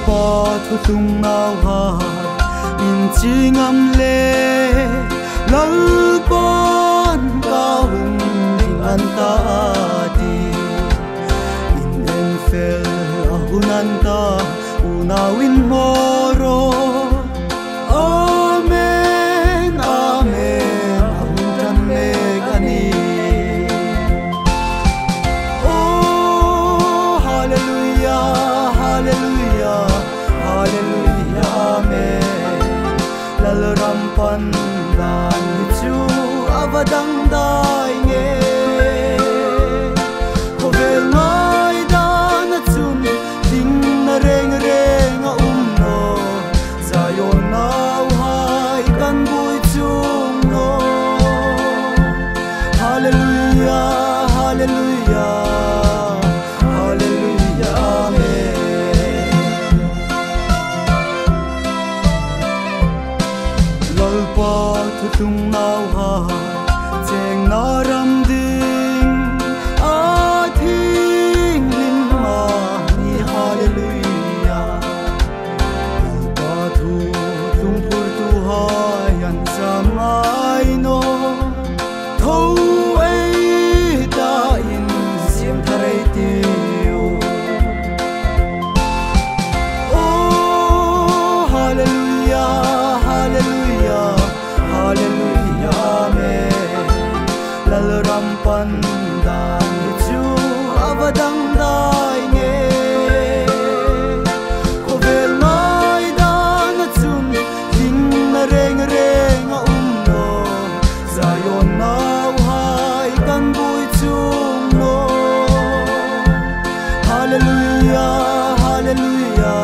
pa thu tung nau ha in chingam le lal pon ka hung ding an ta ti in en fel ahunan ta unawin moro amen amen ahuntan me gani oh hallelujah hallelujah hallelujah amen lalram pan dan chu avadang dai nge kovel ngai dan chun ding na reng reng a no zayon nau hai kan bui chung no hallelujah hallelujah hallelujah amen lalpa thu tung nau ha cheng na ram ding a thing lim ma ni hallelujah lalpa thu tung pur tu ha yan samai no tho ei da in sim tharei ti oh hallelujah hallelujah hallelujah amen lalram pan dan chu avadang dai nge kovel nai dan chun ding na reng reng a no zayon nau hai kan bui chung no hallelujah hallelujah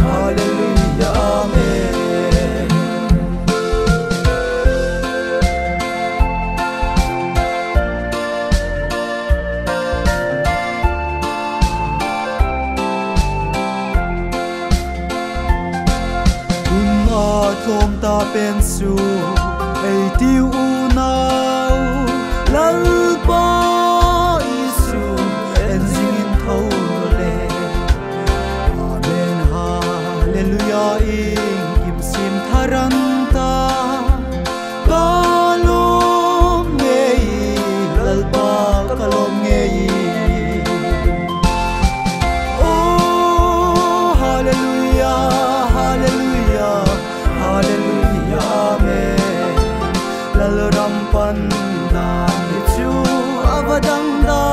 hallelujah amen thom ta pen su ei tiu u nau lal pa isu en singin thau le amen hallelujah ing kim sim tharan ta kalom ngei lal pa kalom ngei oh hallelujah hallelujah hallelujah amen lalram pan dan chu avadang da